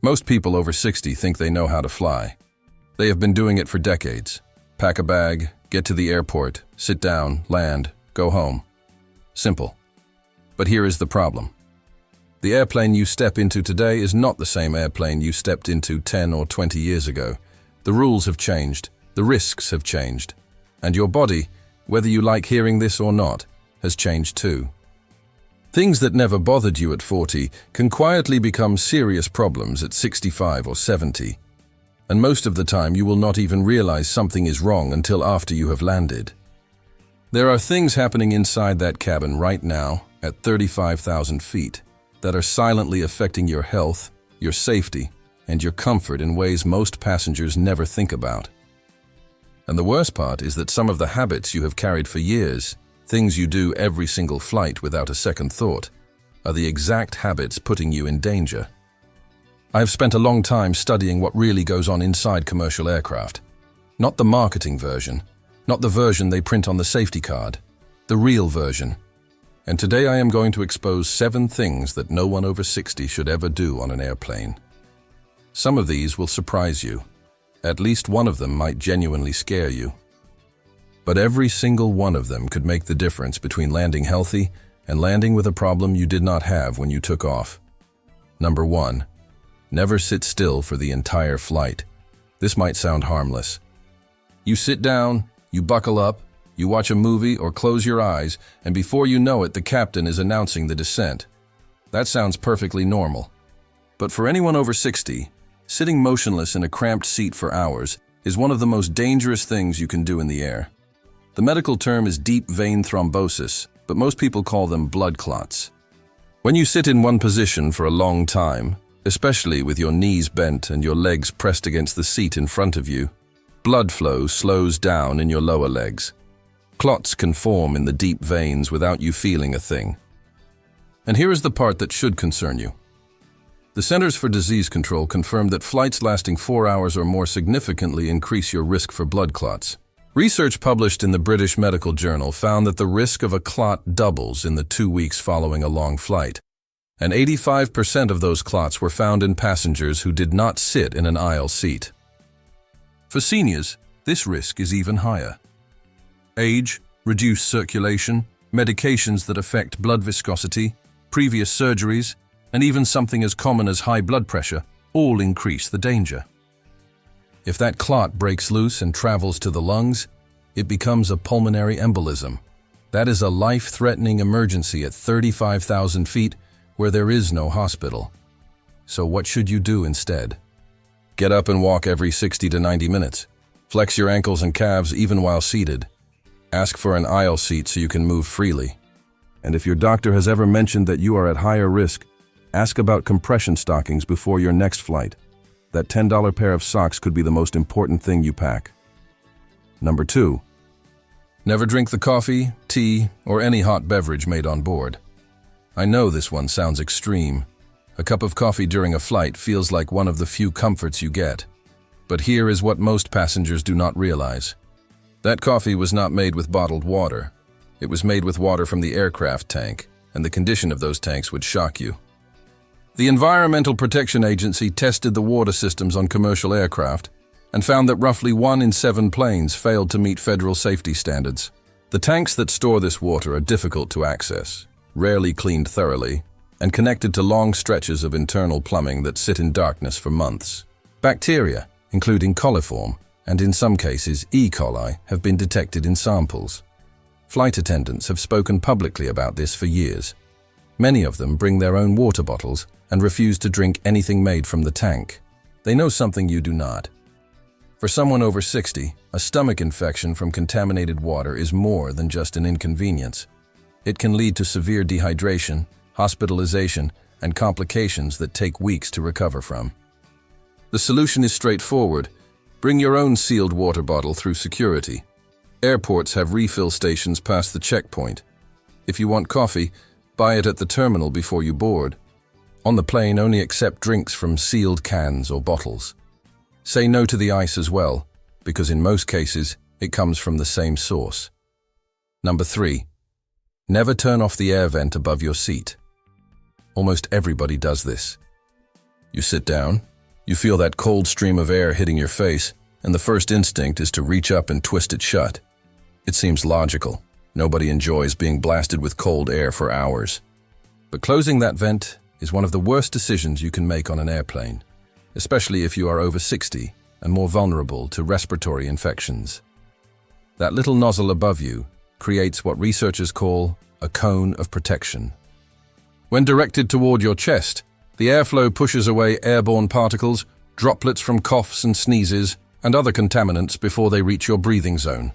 Most people over 60 think they know how to fly. They have been doing it for decades. Pack a bag, get to the airport, sit down, land, go home. Simple. But here is the problem. The airplane you step into today is not the same airplane you stepped into 10 or 20 years ago. The rules have changed, the risks have changed, and your body, whether you like hearing this or not, has changed too. Things that never bothered you at 40 can quietly become serious problems at 65 or 70. And most of the time you will not even realize something is wrong until after you have landed. There are things happening inside that cabin right now, at 35,000 feet, that are silently affecting your health, your safety, and your comfort in ways most passengers never think about. And the worst part is that some of the habits you have carried for years, things you do every single flight without a second thought, are the exact habits putting you in danger. I have spent a long time studying what really goes on inside commercial aircraft. Not the marketing version, not the version they print on the safety card, the real version. And today I am going to expose 7 things that no one over 60 should ever do on an airplane. Some of these will surprise you. At least one of them might genuinely scare you. But every single one of them could make the difference between landing healthy and landing with a problem you did not have when you took off. Number 1. Never sit still for the entire flight. This might sound harmless. You sit down, you buckle up, you watch a movie or close your eyes, and before you know it, the captain is announcing the descent. That sounds perfectly normal. But for anyone over 60, sitting motionless in a cramped seat for hours is one of the most dangerous things you can do in the air. The medical term is deep vein thrombosis, but most people call them blood clots. When you sit in one position for a long time, especially with your knees bent and your legs pressed against the seat in front of you, blood flow slows down in your lower legs. Clots can form in the deep veins without you feeling a thing. And here is the part that should concern you. The Centers for Disease Control confirmed that flights lasting 4 hours or more significantly increase your risk for blood clots. Research published in the British Medical Journal found that the risk of a clot doubles in the 2 weeks following a long flight, and 85% of those clots were found in passengers who did not sit in an aisle seat. For seniors, this risk is even higher. Age, reduced circulation, medications that affect blood viscosity, previous surgeries, and even something as common as high blood pressure all increase the danger. If that clot breaks loose and travels to the lungs, it becomes a pulmonary embolism. That is a life-threatening emergency at 35,000 feet where there is no hospital. So what should you do instead? Get up and walk every 60 to 90 minutes. Flex your ankles and calves even while seated. Ask for an aisle seat so you can move freely. And if your doctor has ever mentioned that you are at higher risk, ask about compression stockings before your next flight. That $10 pair of socks could be the most important thing you pack. Number 2. Never drink the coffee, tea, or any hot beverage made on board. I know this one sounds extreme. A cup of coffee during a flight feels like one of the few comforts you get. But here is what most passengers do not realize. That coffee was not made with bottled water. It was made with water from the aircraft tank, and the condition of those tanks would shock you. The Environmental Protection Agency tested the water systems on commercial aircraft and found that roughly 1 in 7 planes failed to meet federal safety standards. The tanks that store this water are difficult to access, rarely cleaned thoroughly, and connected to long stretches of internal plumbing that sit in darkness for months. Bacteria, including coliform, and in some cases E. coli, have been detected in samples. Flight attendants have spoken publicly about this for years. Many of them bring their own water bottles and refuse to drink anything made from the tank. They know something you do not. For someone over 60, a stomach infection from contaminated water is more than just an inconvenience. It can lead to severe dehydration, hospitalization, and complications that take weeks to recover from. The solution is straightforward. Bring your own sealed water bottle through security. Airports have refill stations past the checkpoint. If you want coffee, buy it at the terminal before you board. On the plane, only accept drinks from sealed cans or bottles. Say no to the ice as well, because in most cases, it comes from the same source. Number 3. Never turn off the air vent above your seat. Almost everybody does this. You sit down, You feel that cold stream of air hitting your face, and the first instinct is to reach up and twist it shut. It seems logical. Nobody enjoys being blasted with cold air for hours. But closing that vent is one of the worst decisions you can make on an airplane, especially if you are over 60 and more vulnerable to respiratory infections. That little nozzle above you creates what researchers call a cone of protection. When directed toward your chest, the airflow pushes away airborne particles, droplets from coughs and sneezes, and other contaminants before they reach your breathing zone.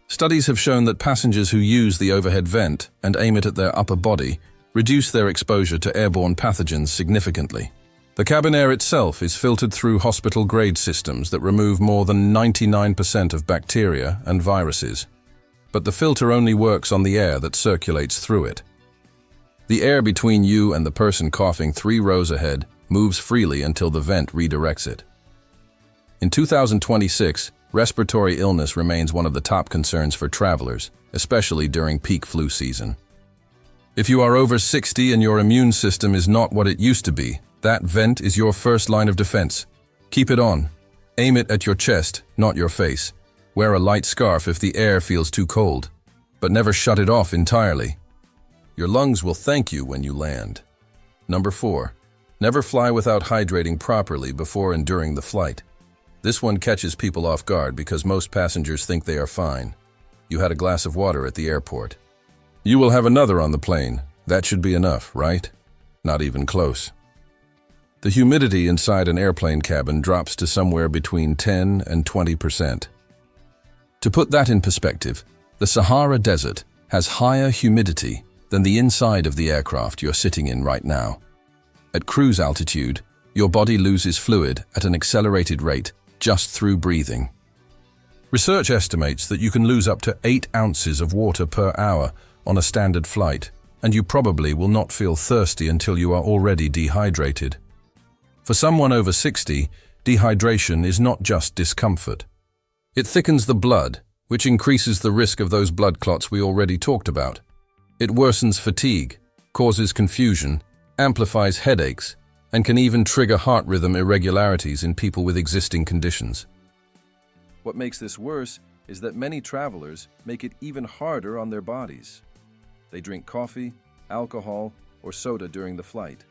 Studies have shown that passengers who use the overhead vent and aim it at their upper body reduce their exposure to airborne pathogens significantly. The cabin air itself is filtered through hospital-grade systems that remove more than 99% of bacteria and viruses. But the filter only works on the air that circulates through it. The air between you and the person coughing 3 rows ahead moves freely until the vent redirects it. In 2026, respiratory illness remains one of the top concerns for travelers, especially during peak flu season. If you are over 60 and your immune system is not what it used to be, that vent is your first line of defense. Keep it on. Aim it at your chest, not your face. Wear a light scarf if the air feels too cold, but never shut it off entirely. Your lungs will thank you when you land. Number 4. Never fly without hydrating properly before and during the flight. This one catches people off guard because most passengers think they are fine. You had a glass of water at the airport. You will have another on the plane. That should be enough, right? Not even close. The humidity inside an airplane cabin drops to somewhere between 10 and 20%. To put that in perspective, the Sahara Desert has higher humidity than the inside of the aircraft you're sitting in right now. At cruise altitude, your body loses fluid at an accelerated rate just through breathing. Research estimates that you can lose up to 8 ounces of water per hour on a standard flight, and you probably will not feel thirsty until you are already dehydrated. For someone over 60, dehydration is not just discomfort. It thickens the blood, which increases the risk of those blood clots we already talked about. It worsens fatigue, causes confusion, amplifies headaches, and can even trigger heart rhythm irregularities in people with existing conditions. What makes this worse is that many travelers make it even harder on their bodies. They drink coffee, alcohol, or soda during the flight,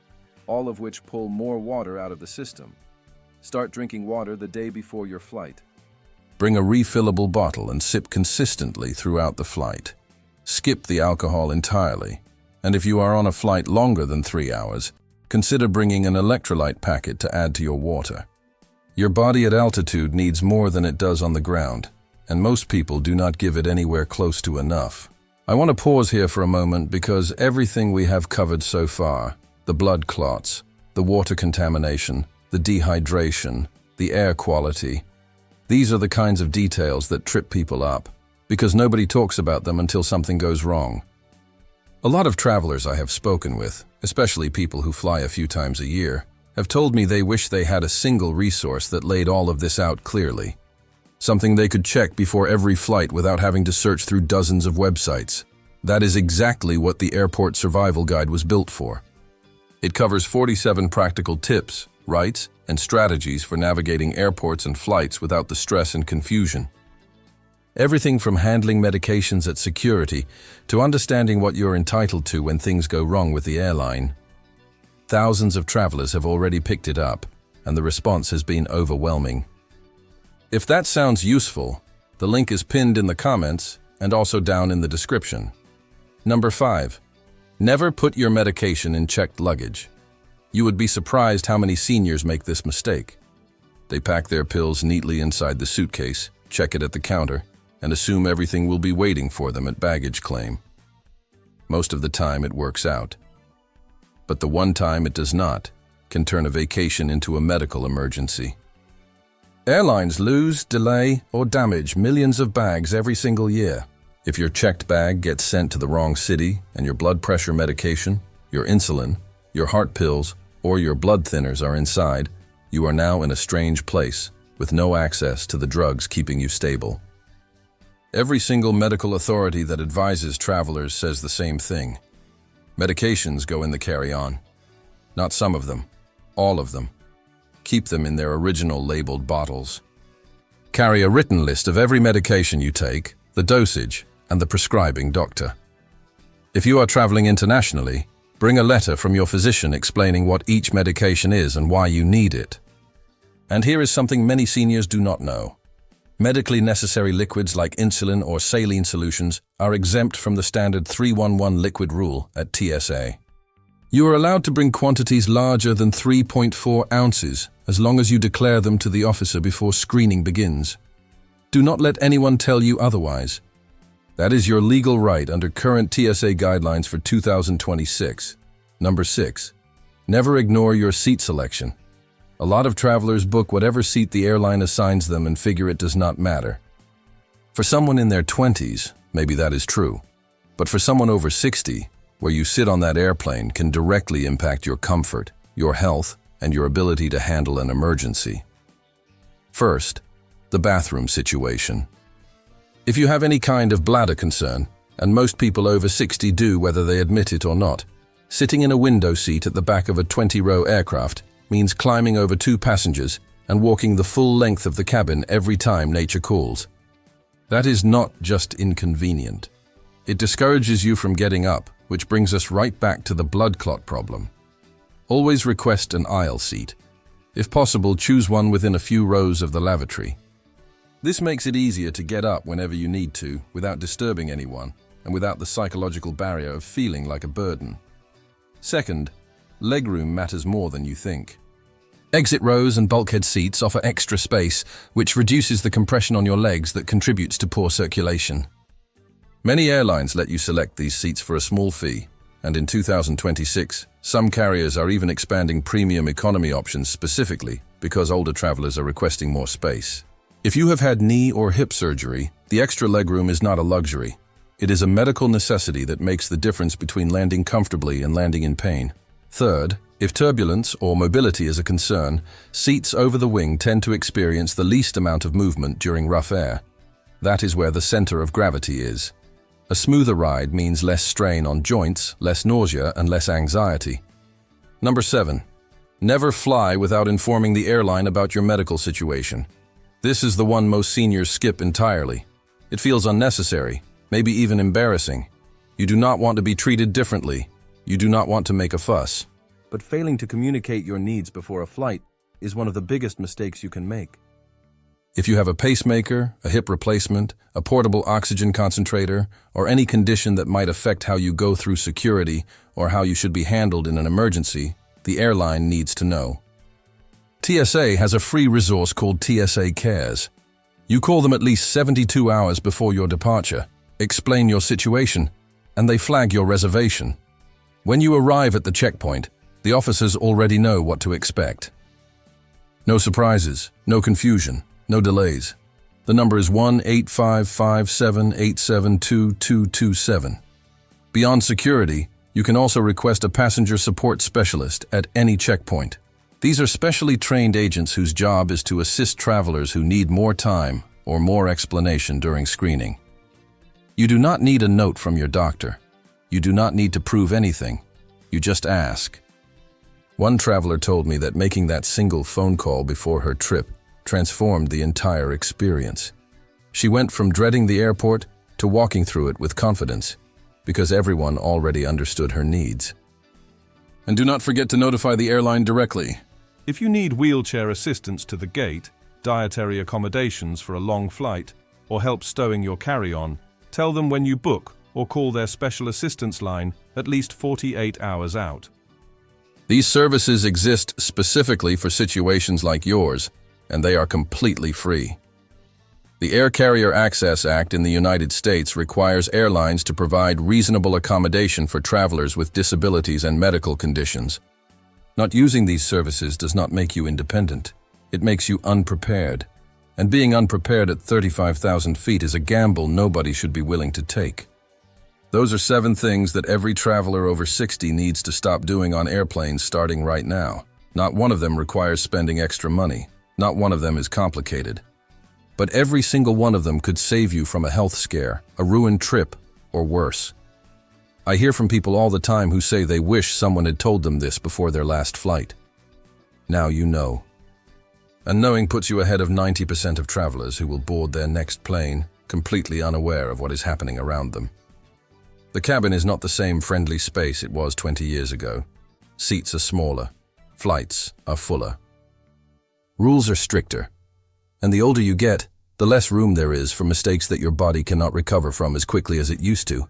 all of which pull more water out of the system. Start drinking water the day before your flight. Bring a refillable bottle and sip consistently throughout the flight. Skip the alcohol entirely, and if you are on a flight longer than 3 hours, consider bringing an electrolyte packet to add to your water. Your body at altitude needs more than it does on the ground, and most people do not give it anywhere close to enough. I want to pause here for a moment because everything we have covered so far, the blood clots, the water contamination, the dehydration, the air quality, these are the kinds of details that trip people up, because nobody talks about them until something goes wrong. A lot of travelers I have spoken with, especially people who fly a few times a year, have told me they wish they had a single resource that laid all of this out clearly. Something they could check before every flight without having to search through dozens of websites. That is exactly what the Airport Survival Guide was built for. It covers 47 practical tips, rights, and strategies for navigating airports and flights without the stress and confusion. Everything from handling medications at security to understanding what you're entitled to when things go wrong with the airline. Thousands of travelers have already picked it up, and the response has been overwhelming. If that sounds useful, the link is pinned in the comments and also down in the description. Number 5. Never put your medication in checked luggage. You would be surprised how many seniors make this mistake. They pack their pills neatly inside the suitcase, check it at the counter, and assume everything will be waiting for them at baggage claim. Most of the time it works out. But the one time it does not can turn a vacation into a medical emergency. Airlines lose, delay, or damage millions of bags every single year. If your checked bag gets sent to the wrong city and your blood pressure medication, your insulin, your heart pills, or your blood thinners are inside, you are now in a strange place with no access to the drugs keeping you stable. Every single medical authority that advises travelers says the same thing. Medications go in the carry-on. Not some of them, all of them. keep them in their original labeled bottles. Carry a written list of every medication you take, the dosage, and the prescribing doctor. If you are traveling internationally, bring a letter from your physician explaining what each medication is and why you need it. And here is something many seniors do not know. Medically necessary liquids like insulin or saline solutions are exempt from the standard 311 liquid rule at TSA. You are allowed to bring quantities larger than 3.4 ounces as long as you declare them to the officer before screening begins. Do not let anyone tell you otherwise. That is your legal right under current TSA guidelines for 2026. Number 6. Never ignore your seat selection. A lot of travelers book whatever seat the airline assigns them and figure it does not matter. For someone in their 20s, maybe that is true. But for someone over 60, where you sit on that airplane can directly impact your comfort, your health, and your ability to handle an emergency. First, the bathroom situation. If you have any kind of bladder concern, and most people over 60 do whether they admit it or not, sitting in a window seat at the back of a 20-row aircraft means climbing over 2 passengers and walking the full length of the cabin every time nature calls. That is not just inconvenient. It discourages you from getting up, which brings us right back to the blood clot problem. Always request an aisle seat. If possible, choose one within a few rows of the lavatory. This makes it easier to get up whenever you need to, without disturbing anyone, and without the psychological barrier of feeling like a burden. Second, legroom matters more than you think. Exit rows and bulkhead seats offer extra space, which reduces the compression on your legs that contributes to poor circulation. Many airlines let you select these seats for a small fee, and in 2026, some carriers are even expanding premium economy options specifically because older travelers are requesting more space. If you have had knee or hip surgery, the extra legroom is not a luxury. It is a medical necessity that makes the difference between landing comfortably and landing in pain. Third, if turbulence or mobility is a concern, seats over the wing tend to experience the least amount of movement during rough air. That is where the center of gravity is. A smoother ride means less strain on joints, less nausea, and less anxiety. Number 7. Never fly without informing the airline about your medical situation. This is the one most seniors skip entirely. It feels unnecessary, maybe even embarrassing. You do not want to be treated differently. You do not want to make a fuss. But failing to communicate your needs before a flight is one of the biggest mistakes you can make. If you have a pacemaker, a hip replacement, a portable oxygen concentrator, or any condition that might affect how you go through security or how you should be handled in an emergency, the airline needs to know. TSA has a free resource called TSA Cares. You call them at least 72 hours before your departure, explain your situation, and they flag your reservation. When you arrive at the checkpoint, the officers already know what to expect. No surprises, no confusion, no delays. The number is 1-8557-872-2227. Beyond security, you can also request a passenger support specialist at any checkpoint. These are specially trained agents whose job is to assist travelers who need more time or more explanation during screening. You do not need a note from your doctor. You do not need to prove anything. You just ask. One traveler told me that making that single phone call before her trip transformed the entire experience. She went from dreading the airport to walking through it with confidence because everyone already understood her needs. And do not forget to notify the airline directly. If you need wheelchair assistance to the gate, dietary accommodations for a long flight, or help stowing your carry-on, tell them when you book or call their special assistance line at least 48 hours out. These services exist specifically for situations like yours, and they are completely free. The Air Carrier Access Act in the United States requires airlines to provide reasonable accommodation for travelers with disabilities and medical conditions. Not using these services does not make you independent. It makes you unprepared. And being unprepared at 35,000 feet is a gamble nobody should be willing to take. Those are 7 things that every traveler over 60 needs to stop doing on airplanes starting right now. Not one of them requires spending extra money. Not one of them is complicated. But every single one of them could save you from a health scare, a ruined trip, or worse. I hear from people all the time who say they wish someone had told them this before their last flight. Now you know. And knowing puts you ahead of 90% of travelers who will board their next plane completely unaware of what is happening around them. The cabin is not the same friendly space it was 20 years ago. Seats are smaller. Flights are fuller. Rules are stricter. And the older you get, the less room there is for mistakes that your body cannot recover from as quickly as it used to.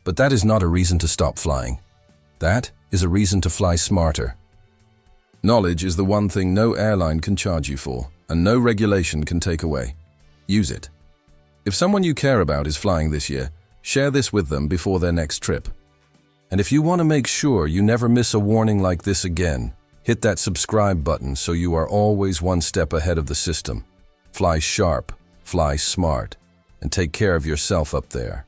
But that is not a reason to stop flying. That is a reason to fly smarter. Knowledge is the one thing no airline can charge you for, and no regulation can take away. Use it. If someone you care about is flying this year, share this with them before their next trip. And if you want to make sure you never miss a warning like this again, hit that subscribe button so you are always one step ahead of the system. Fly sharp, fly smart, and take care of yourself up there.